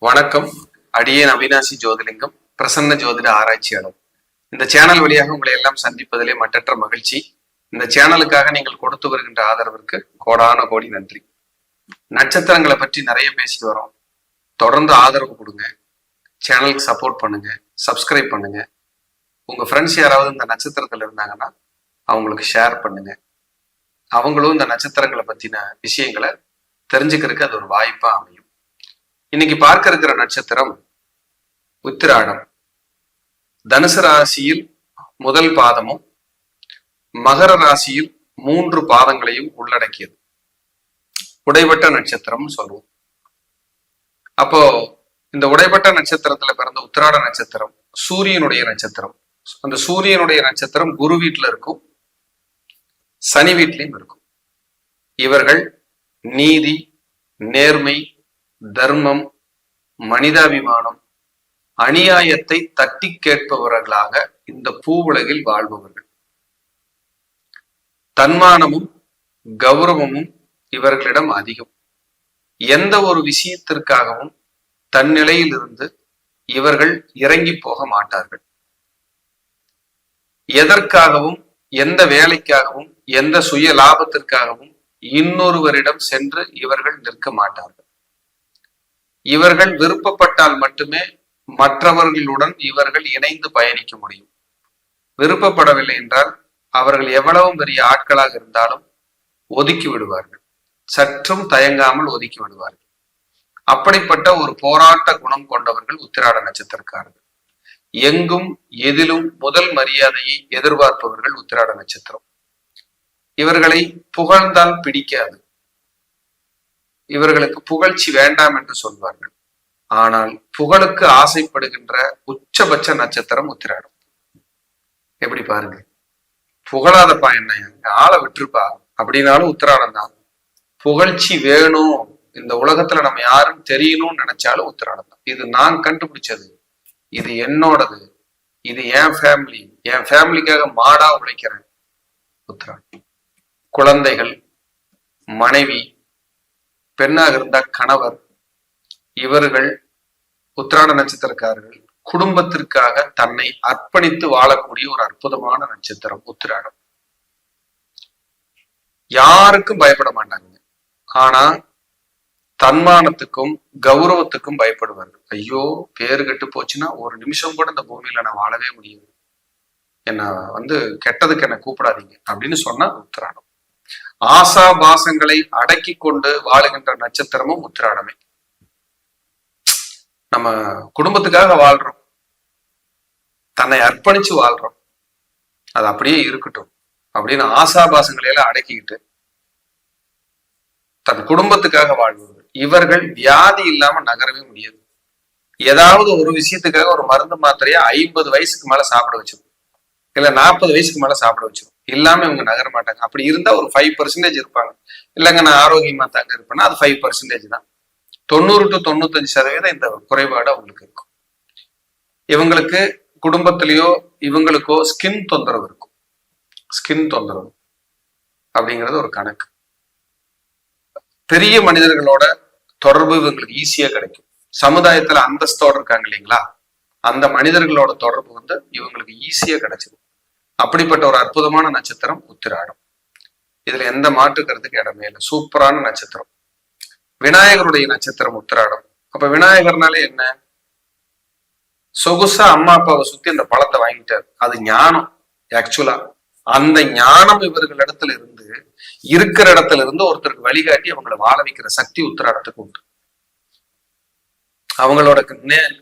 வணக்கம். அடியேன் அவினாசி ஜோதிலிங்கம், பிரசன்ன ஜோதிட ஆராய்ச்சியாளர். இந்த சேனல் வழியாக உங்களை எல்லாம் சந்திப்பதிலே மற்றற்ற மகிழ்ச்சி. இந்த சேனலுக்காக நீங்கள் கொடுத்து வருகின்ற ஆதரவிற்கு கோடான கோடி நன்றி. நட்சத்திரங்களை பற்றி நிறைய பேசிட்டு வரோம். தொடர்ந்து ஆதரவு கொடுங்க, சேனலுக்கு சப்போர்ட் பண்ணுங்க, சப்ஸ்கிரைப் பண்ணுங்க. உங்க ஃப்ரெண்ட்ஸ் யாராவது இந்த நட்சத்திரத்துல இருந்தாங்கன்னா அவங்களுக்கு ஷேர் பண்ணுங்க. அவங்களும் இந்த நட்சத்திரங்களை பத்தின விஷயங்களை தெரிஞ்சுக்கிறதுக்கு அது ஒரு வாய்ப்பா அமையும். இன்னைக்கு பார்க்க இருக்கிற நட்சத்திரம் உத்திராடம். தனுசு ராசியில் முதல் பாதமும் மகர ராசியில் 3 பாதங்களையும் உள்ளடக்கியது. உடைபட்ட நட்சத்திரம் சொல்லுவோம். அப்போ இந்த உடைபட்ட நட்சத்திரத்துல பிறந்த உத்திராட நட்சத்திரம் சூரியனுடைய நட்சத்திரம். அந்த சூரியனுடைய நட்சத்திரம் குரு வீட்டுல இருக்கும், சனி வீட்லயும் இருக்கும். இவர்கள் நீதி, நேர்மை, தர்மம், மனிதாபிமானம், அநியாயத்தை தட்டி கேட்பவர்களாக இந்த பூவுலகில் வாழ்பவர்கள். தன்மானமும் கௌரவமும் இவர்களிடம் அதிகம். எந்த ஒரு விஷயத்திற்காகவும் தன்னிலையிலிருந்து இவர்கள் இறங்கி போக மாட்டார்கள். எதற்காகவும், எந்த வேலைக்காகவும், எந்த சுய லாபத்திற்காகவும் இன்னொருவரிடம் சென்று இவர்கள் நிற்க மாட்டார்கள். இவர்கள் விருப்பப்பட்டால் மட்டுமே மற்றவர்களுடன் இவர்கள் இணைந்து பயணிக்க முடியும். விருப்பப்படவில்லை என்றால் அவர்கள் எவ்வளவு பெரிய ஆட்களாக இருந்தாலும் ஒதுக்கி விடுவார்கள். சற்றும் தயங்காமல் ஒதுக்கி விடுவார்கள். அப்படிப்பட்ட ஒரு போராட்ட குணம் கொண்டவர்கள் உத்திராட நட்சத்திரக்காரர்கள். எங்கும் எதிலும் முதல் மரியாதையை எதிர்பார்ப்பவர்கள் உத்திராட நட்சத்திரம். இவர்களை புகழ்ந்தால் பிடிக்காது. இவர்களுக்கு புகழ்ச்சி வேண்டாம் என்று சொல்வார்கள். ஆனால் புகழுக்கு ஆசைப்படுகின்ற உச்சபட்ச நட்சத்திரம் உத்திராடம். எப்படி பாருங்க, புகழாதப்பா என்ன ஆளை விட்டுருப்பா அப்படின்னாலும் உத்திராடம் தான். புகழ்ச்சி வேணும், இந்த உலகத்துல நம்ம யாருன்னு தெரியணும்னு நினைச்சாலும் உத்திராடம் தான். இது நான் கண்டுபிடிச்சது, இது என்னோடது, இது என் ஃபேமிலி, என் ஃபேமிலிக்காக மாடா உழைக்கிறேன். உத்திராடம். குழந்தைகள், மனைவி, பெண்ணாக இருந்தா கணவர், இவர்கள் உத்திராட நட்சத்திரக்காரர்கள் குடும்பத்திற்காக தன்னை அர்ப்பணித்து வாழக்கூடிய ஒரு அற்புதமான நட்சத்திரம் உத்திராடம். யாருக்கும் பயப்பட மாட்டாங்க. ஆனா தன்மானத்துக்கும் கௌரவத்துக்கும் பயப்படுவார்கள். ஐயோ பேரு கெட்டு போச்சுன்னா ஒரு நிமிஷம் கூட இந்த பூமியில நான் வாழவே முடியாது, என்ன கெட்டதுக்கு என்ன கூப்பிடாதீங்க அப்படின்னு சொன்னா உத்திராடம். ஆசாபாசங்களை அடக்கி கொண்டு வாழுகின்ற நட்சத்திரமும் உத்திராடமே. நம்ம குடும்பத்துக்காக வாழ்றோம், தன்னை அர்ப்பணிச்சு வாழ்றோம், அது அப்படியே இருக்கட்டும் அப்படின்னு ஆசாபாசங்களை எல்லாம் அடக்கிக்கிட்டு தன் குடும்பத்துக்காக வாழ்பவர்கள். இவர்கள் வியாதி இல்லாம நகரவே முடியாது. ஏதாவது ஒரு விஷயத்துக்காக ஒரு மருந்து மாத்திரையா 50 வயசுக்கு மேல சாப்பிட வச்சிடும், இல்ல 40 வயசுக்கு மேல சாப்பிட வச்சிடும். இல்லாம இவங்க நகர மாட்டாங்க. அப்படி இருந்தா ஒரு 5% இருப்பாங்க. இல்லைங்க நான் ஆரோக்கியமா தாங்க இருப்பேன்னா அது 5% தான். 90 to 95% இந்த குறைபாடு அவங்களுக்கு இருக்கும். இவங்களுக்கு குடும்பத்திலேயோ இவங்களுக்கோ ஸ்கின் தொந்தரவு இருக்கும். ஸ்கின் தொந்தரவு அப்படிங்கிறது ஒரு கணக்கு. பெரிய மனிதர்களோட தொடர்பு இவங்களுக்கு ஈஸியா கிடைக்கும். சமுதாயத்துல அந்தஸ்தோடு இருக்காங்க இல்லைங்களா, அந்த மனிதர்களோட தொடர்பு இவங்களுக்கு ஈஸியா கிடைச்சிடும். அப்படிப்பட்ட ஒரு அற்புதமான நட்சத்திரம் உத்திராடம். இதுல எந்த மாற்றுக்கிறதுக்கு இடமே இல்லை. சூப்பரான நட்சத்திரம். விநாயகருடைய நட்சத்திரம் உத்திராடம். அப்ப விநாயகர்னாலே என்ன, சொகுசா அம்மா அப்பாவை சுத்தி அந்த பழத்தை வாங்கிட்டாரு, அது ஞானம். ஆக்சுவலா அந்த ஞானம் இவர்களிடத்துல இருந்து இருக்கிற இடத்துல இருந்து ஒருத்தருக்கு வழிகாட்டி அவங்களை வாழ வைக்கிற சக்தி உத்திராடத்துக்கு உண்டு. அவங்களோட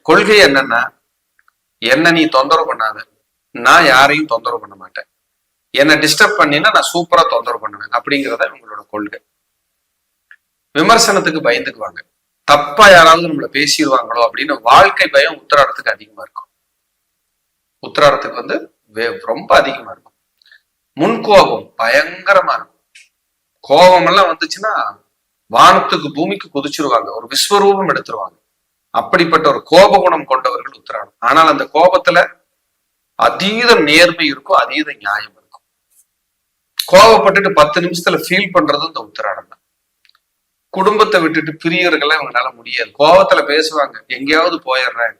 கொள்கை என்னன்னா, என்ன நீ தொந்தரவு பண்ணாத, நான் யாரையும் தொந்தரவு பண்ண மாட்டேன், என்னை டிஸ்டர்ப் பண்ணினா நான் சூப்பரா தொந்தரவு பண்ணுவேன் அப்படிங்கிறத இவங்களோட கொள்கை. விமர்சனத்துக்கு பயந்துக்குவாங்க. தப்பா யாராவது நம்மள பேசிடுவாங்களோ அப்படின்னு வாழ்க்கை பயம் உத்திராடத்துக்கு அதிகமா இருக்கும். உத்திராடத்துக்கு ரொம்ப அதிகமா இருக்கும். முன்கோபம் பயங்கரமா இருக்கும். கோபம் எல்லாம் வந்துச்சுன்னா வானத்துக்கு பூமிக்கு குதிச்சிருவாங்க, ஒரு விஸ்வரூபம் எடுத்துருவாங்க. அப்படிப்பட்ட ஒரு கோப குணம் கொண்டவர்கள் உத்திராடம். ஆனால் அந்த கோபத்துல அதீத நேர்மை இருக்கும், அதீத நியாயம் இருக்கும். கோபப்பட்டுட்டு 10 நிமிஷத்துல ஃபீல் பண்றது இந்த உத்திராடம் தான். குடும்பத்தை விட்டுட்டு பிரியறதுக்கெல்லாம் இவங்களால முடியாது. கோபத்துல பேசுவாங்க, எங்கேயாவது போயிடுறேன்,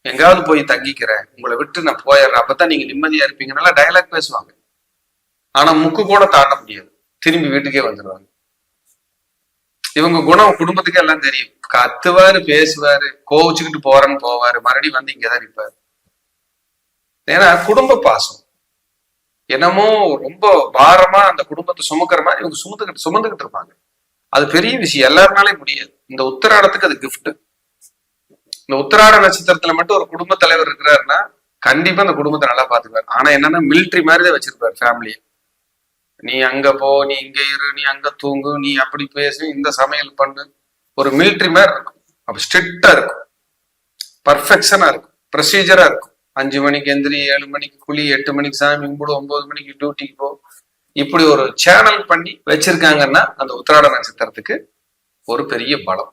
எங்காவது போய் தங்கிக்கிறேன், உங்களை விட்டு நான் போயிடுறேன், அப்பதான் நீங்க நிம்மதியா இருப்பீங்கனால டயலாக் பேசுவாங்க. ஆனா முக்கு கூட தாண்ட முடியாது, திரும்பி வீட்டுக்கே வந்துடுவாங்க. இவங்க குணம் குடும்பத்துக்கே எல்லாம் தெரியும். கத்துவாரு, பேசுவாரு, கோவிச்சுக்கிட்டு போறேன்னு போவாரு, மறுபடியும் வந்து இங்கதான் நிற்பாரு. ஏன்னா குடும்ப பாசம் என்னமோ ரொம்ப பாரமா அந்த குடும்பத்தை சுமக்கிற மாதிரி இவங்க சுமந்துகிட்டு இருப்பாங்க. அது பெரிய விஷயம், எல்லாருனாலே முடியாது. இந்த உத்திராடத்துக்கு அது கிஃப்ட். இந்த உத்திராட நட்சத்திரத்துல மட்டும் ஒரு குடும்ப தலைவர் இருக்கிறாருன்னா கண்டிப்பா அந்த குடும்பத்தை நல்லா பாத்துக்குவாரு. ஆனா என்னன்னா மிலிட்ரி மாதிரிதான் வச்சிருப்பாரு ஃபேமிலியை. நீ அங்க போ, நீ இங்க இரு, நீ அங்க தூங்கு, நீ அப்படி பேசு, இந்த சமையல் பண்ணு, ஒரு மிலிட்ரி மாதிரி இருக்கும். அப்ப ஸ்ட்ரிக்டா இருக்கும், பர்ஃபெக்ஷனா இருக்கும், ப்ரொசீஜரா இருக்கும். 5 மணிக்கு எந்திரி, 7 மணிக்கு குளி, 8 மணிக்கு சாமி கும்பிடு, 9 மணிக்கு டியூட்டிக்கு போ, இப்படி ஒரு சேனல் பண்ணி வச்சிருக்காங்கன்னா அந்த உத்திராட நட்சத்திரத்துக்கு ஒரு பெரிய பலம்.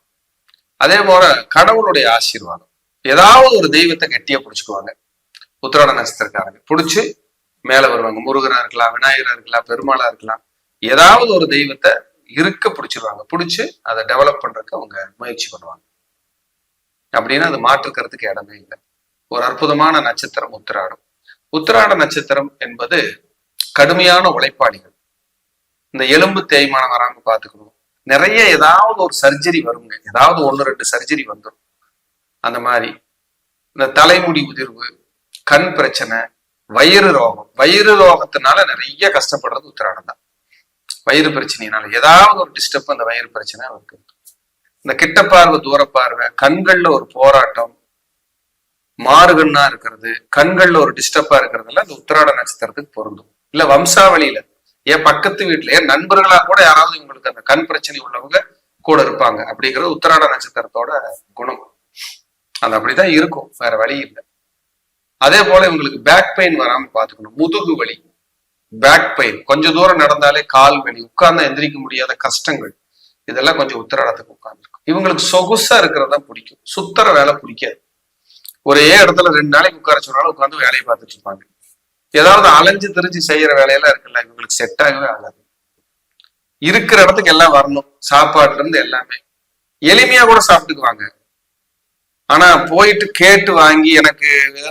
அதே போல கடவுளுடைய ஆசீர்வாதம், ஏதாவது ஒரு தெய்வத்தை கெட்டியா பிடிச்சுக்குவாங்க உத்திராட நட்சத்திரக்காரங்க. பிடிச்சு மேல வருவாங்க. முருகனா இருக்கலாம், விநாயகரா இருக்கலாம், பெருமாளா இருக்கலாம், ஏதாவது ஒரு தெய்வத்தை இருக்க பிடிச்சிருவாங்க. பிடிச்சு அதை டெவலப் பண்றதுக்கு அவங்க முயற்சி பண்ணுவாங்க. அப்படின்னா அது மாற்றுக்கிறதுக்கு இடமே இல்லை. ஒரு அற்புதமான நட்சத்திரம் உத்திராடம். உத்திராட நட்சத்திரம் என்பது கடுமையான உழைப்பாளிகள். இந்த எலும்பு தேய்மானம் வராம பாத்துக்கணும். நிறைய ஏதாவது ஒரு சர்ஜரி வருங்க, ஏதாவது 1-2 சர்ஜரி வந்துடும். அந்த மாதிரி இந்த தலைமுடி உதிர்வு, கண் பிரச்சனை, வயிறு ரோகம். வயிறு ரோகத்தினால நிறைய கஷ்டப்படுறது உத்திராடம் தான். வயிறு பிரச்சனையினால ஏதாவது ஒரு டிஸ்டர்ப் அந்த வயிறு பிரச்சனை இருக்கு. இந்த கிட்ட பார்வை, தூர பார்வை, கண்கள்ல ஒரு போராட்டம், மாறுகண்ணா இருக்கிறது, கண்கள்ல ஒரு டிஸ்டர்பா இருக்கிறதுல இந்த உத்திராட நட்சத்திரத்துக்கு பொருந்தும். இல்ல வம்சாவளியில, ஏன் பக்கத்து வீட்டுல, ஏன் நண்பர்களா கூட யாராவது இவங்களுக்கு அந்த கண் பிரச்சனை உள்ளவங்க கூட இருப்பாங்க. அப்படிங்கிறது உத்திராட நட்சத்திரத்தோட குணம். அது அப்படிதான் இருக்கும், வேற வழி இல்லை. அதே போல இவங்களுக்கு பேக் பெயின் வராம பாத்துக்கணும். முதுகு வலி, பேக் பெயின், கொஞ்சம் தூரம் நடந்தாலே கால் வலி, உட்கார்ந்தா எந்திரிக்க முடியாத கஷ்டங்கள், இதெல்லாம் கொஞ்சம் உத்திராடத்துக்கு உட்கார்ந்துருக்கும். இவங்களுக்கு சொகுசா இருக்கிறதா பிடிக்கும், சுத்தர வேலை பிடிக்காது. ஒரே இடத்துல 2 நாளைக்கு உட்கார சொன்னாலும் உட்காந்து வேலையை பார்த்துட்டு இருப்பாங்க. ஏதாவது அலைஞ்சு திரிஞ்சு செய்யற வேலையெல்லாம் இருக்குல்ல, இவங்களுக்கு செட் ஆகவே ஆகாது. இருக்கிற இடத்துக்கு எல்லாம் வரணும், சாப்பாட்டுல இருந்து எல்லாமே. எளிமையா கூட சாப்பிட்டுக்குவாங்க. ஆனா போயிட்டு கேட்டு வாங்கி எனக்கு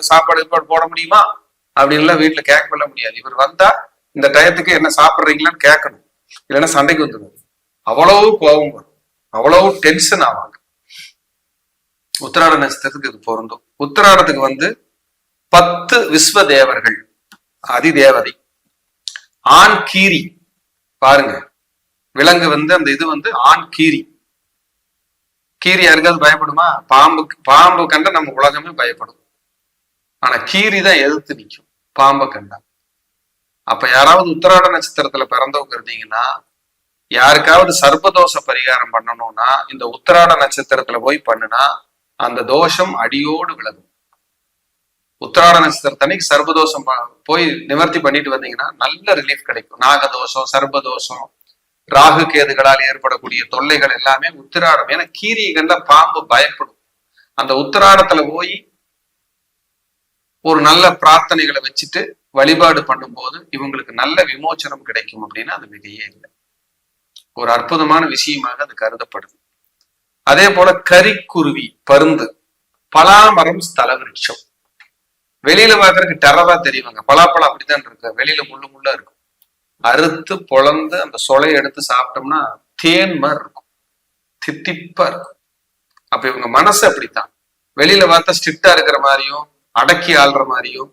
சாப்பாடு போட முடியுமா அப்படின்லாம் வீட்டுல கேட்க கொள்ள முடியாது. இவர் வந்தா இந்த டயத்துக்கு என்ன சாப்பிடுறீங்களான்னு கேட்கணும், இல்லைன்னா சண்டைக்கு வந்துடும். அவ்வளவு கோபம் வரும், அவ்வளவு டென்ஷன் ஆவாங்க. உத்திராட நட்சத்திரத்துக்கு இது பொருந்தும். உத்திராடத்துக்கு 10 விஸ்வ தேவர்கள், அதிதேவதை, ஆண் கீரி. பாருங்க, விலங்கு அந்த இது ஆண் கீரி. கீரி யாருக்காவது பயப்படுமா? பாம்பு கண்டா நம்ம உலகமே பயப்படும். ஆனா கீரி தான் எதிர்த்து நிற்கும் பாம்பை கண்டா. அப்ப யாராவது உத்திராட நட்சத்திரத்துல பிறந்தவங்க இருந்தீங்கன்னா, யாருக்காவது சர்ப்பதோஷ பரிகாரம் பண்ணணும்னா இந்த உத்திராட நட்சத்திரத்துல போய் பண்ணுனா அந்த தோஷம் அடியோடு விலகும். உத்திராட நட்சத்திரத்தன்னைக்கு சர்ப்பதோஷம் போய் நிவர்த்தி பண்ணிட்டு வந்தீங்கன்னா நல்ல ரிலீஃப் கிடைக்கும். நாகதோஷம், சர்ப்பதோஷம், ராகு கேதுகளால் ஏற்படக்கூடிய தொல்லைகள் எல்லாமே உத்திராடம். ஏன்னா கீரிகள்ல பாம்பு பயப்படும். அந்த உத்திராடத்துல போய் ஒரு நல்ல பிரார்த்தனைகளை வச்சுட்டு வழிபாடு பண்ணும்போது இவங்களுக்கு நல்ல விமோச்சனம் கிடைக்கும் அப்படின்னா அது மிகையே இல்லை. ஒரு அற்புதமான விஷயமாக அது கருதப்படுது. அதே போல கரிக்குருவி, பருந்து, பலாமரம், ஸ்தல விருட்சம். வெளியில பாக்குறதுக்கு டெரரா தெரியுவாங்க. பலாப்பழம் அப்படித்தான் இருக்கு, வெளியில முள்ளா இருக்கும். அறுத்து பொழந்து அந்த சொலையை எடுத்து சாப்பிட்டோம்னா தேன் மாதிரி இருக்கும், தித்திப்பா இருக்கும். அப்ப இவங்க மனசு அப்படித்தான். வெளியில பார்த்தா ஸ்ட்ரிக்டா இருக்கிற மாதிரியும், அடக்கி ஆள்ற மாதிரியும்,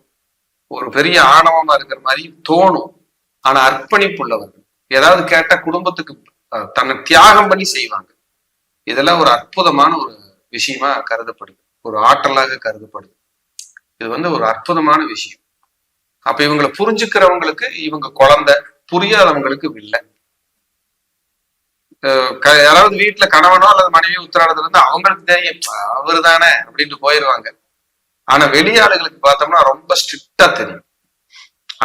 ஒரு பெரிய ஆணவமா இருக்கிற மாதிரியும் தோணும். ஆனா அர்ப்பணிப்புள்ளவர்கள், ஏதாவது கேட்டா குடும்பத்துக்கு தன்னை தியாகம் பண்ணி செய்வாங்க. இதெல்லாம் ஒரு அற்புதமான ஒரு விஷயமா கருதப்படுது, ஒரு ஆற்றலாக கருதப்படுது. இது ஒரு அற்புதமான விஷயம். அப்ப இவங்களை புரிஞ்சுக்கிறவங்களுக்கு இவங்க குழந்தை, புரியாதவங்களுக்கு வில்லை. யாராவது வீட்டுல கணவனோ அல்லது மனைவியோ உத்திராடத்துல இருந்து அவங்களுக்கு தெரியும் அவரு தானே அப்படின்ட்டு போயிடுவாங்க. ஆனா வெளியாளுகளுக்கு பார்த்தோம்னா ரொம்ப ஸ்ட்ரிக்டா தெரியும்,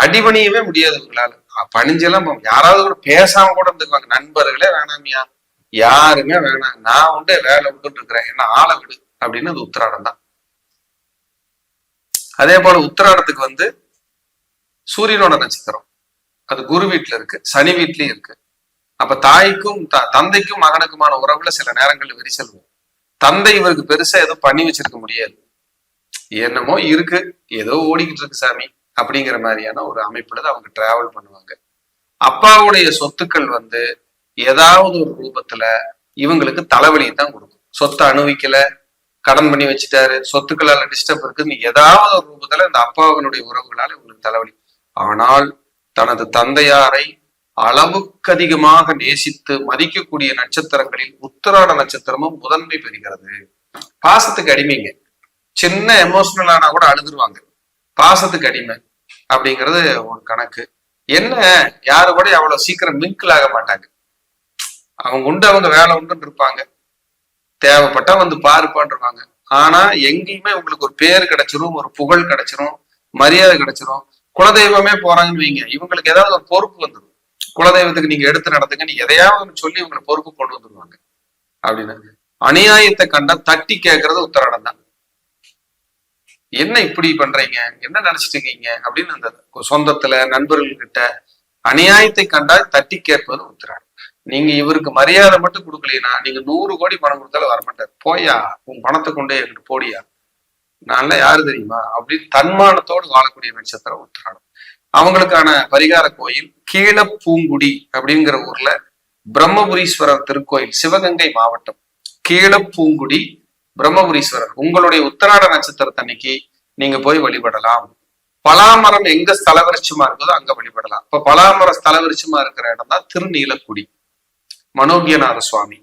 அடிபணியவே முடியாது இவங்களால. பணிஞ்செல்லாம் யாராவது கூட பேசாம கூட இருந்துக்குவாங்க. நண்பர்களே வேணாமியா, யாருமே வேணாம், நான் உண்டு வேலை விட்டுட்டு இருக்கிறேன், என்ன ஆளை விடு அப்படின்னு அது உத்திராடம் தான். அதே போல உத்திராடத்துக்கு சூரியனோட நட்சத்திரம், அது குரு வீட்டுல இருக்கு, சனி வீட்லயும் இருக்கு. அப்ப தாய்க்கும் தந்தைக்கும் மகனுக்குமான உறவுல சில நேரங்கள்ல விரிசல் வரும். தந்தை இவருக்கு பெருசா ஏதோ பண்ணி வச்சிருக்க முடியாது, என்னமோ இருக்கு, ஏதோ ஓடிக்கிட்டு இருக்கு சாமி அப்படிங்கிற மாதிரியான ஒரு அமைப்புல தான் அவங்க டிராவல் பண்ணுவாங்க. அப்பாவுடைய சொத்துக்கள் ஏதாவது ஒரு ரூபத்துல இவங்களுக்கு தலைவலியை தான் கொடுக்கும். சொத்தை அணுவிக்கல, கடன் பண்ணி வச்சுட்டாரு, சொத்துக்களால டிஸ்டர்ப் இருக்குன்னு ஏதாவது ஒரு ரூபத்துல இந்த அப்பாவினுடைய உறவுகளால இவங்களுக்கு தலைவலி. ஆனால் தனது தந்தையாரை அளவுக்கு அதிகமாக நேசித்து மதிக்கக்கூடிய நட்சத்திரங்களில் உத்திராட நட்சத்திரமும் முதன்மை பெறுகிறது. பாசத்துக்கு அடிமைங்க, சின்ன எமோஷனல் ஆனா கூட அழுதுருவாங்க, பாசத்துக்கு அடிமை அப்படிங்கிறது ஒரு கணக்கு. என்ன, யாரு கூட அவ்வளவு சீக்கிரம் மிங்கிள் ஆக மாட்டாங்க, அவங்க உண்டு அவங்க வேலை உண்டுன்னு இருப்பாங்க, தேவைப்பட்டா பாருப்பான்றாங்க. ஆனா எங்கேயுமே உங்களுக்கு ஒரு பேர் கிடைச்சிரும், ஒரு புகழ் கிடைச்சிரும், மரியாதை கிடைச்சிரும். குலதெய்வமே போறாங்கன்னு வைங்க, இவங்களுக்கு ஏதாவது ஒரு பொறுப்பு வந்துடும், குலதெய்வத்துக்கு நீங்க எடுத்து நடத்துங்கன்னு எதையாவது சொல்லி இவங்களை பொறுப்பு கொண்டு வந்துருவாங்க. அப்படின்னு அநியாயத்தை கண்டா தட்டி கேட்கறது உத்தராடம் தான். என்ன இப்படி பண்றீங்க, என்ன நினைச்சிட்டு இருக்கீங்க அப்படின்னு அந்த சொந்தத்துல நண்பர்கள் கிட்ட அநியாயத்தை கண்டா தட்டி கேட்பது உத்தராடம். நீங்க இவருக்கு மரியாதை மட்டும் கொடுக்கலனா நீங்க 100 கோடி பணம் கொடுத்தாலும் வரமாட்டார். போயா, உன் பணத்தை கொண்டே என்கிட்ட போடியா, நான் யாரு தெரியுமா அப்படின்னு தன்மானத்தோடு வாழக்கூடிய நட்சத்திரம் உத்திராடம். அவங்களுக்கான பரிகார கோயில் கீழப்பூங்குடி அப்படிங்கிற ஊர்ல பிரம்மபுரீஸ்வரர் திருக்கோயில், சிவகங்கை மாவட்டம், கீழப்பூங்குடி பிரம்மபுரீஸ்வரர். உங்களுடைய உத்திராட நட்சத்திரத்தன்னைக்கு நீங்க போய் வழிபடலாம். பலாமரம் எங்க ஸ்தலவிருட்சமா இருக்குதோ அங்க வழிபடலாம். இப்ப பலாமரம் ஸ்தலவிருட்சமா இருக்கிற இடம் தான் திருநீலக்குடி மனோகியநாத சுவாமி.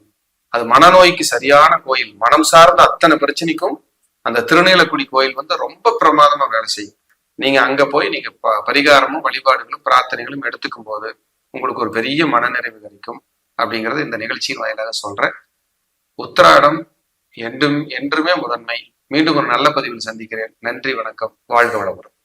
அது மனநோய்க்கு சரியான கோயில், மனம் சார்ந்த அத்தனை பிரச்சனைக்கும் அந்த திருநீலக்குடி கோயில் ரொம்ப பிரமாதமா வேலை செய்யும். நீங்க அங்க போய் நீங்க பரிகாரமும் வழிபாடுகளும் பிரார்த்தனைகளும் எடுத்துக்கும் போது உங்களுக்கு ஒரு பெரிய மனநிறைவு கிடைக்கும் அப்படிங்கறது இந்த நிகழ்ச்சியின் வாயிலாக சொல்றேன். உத்திராடம் என்றுமே முதன்மை. மீண்டும் ஒரு நல்ல பதிவில் சந்திக்கிறேன். நன்றி, வணக்கம், வாழ்க வளமுடன்.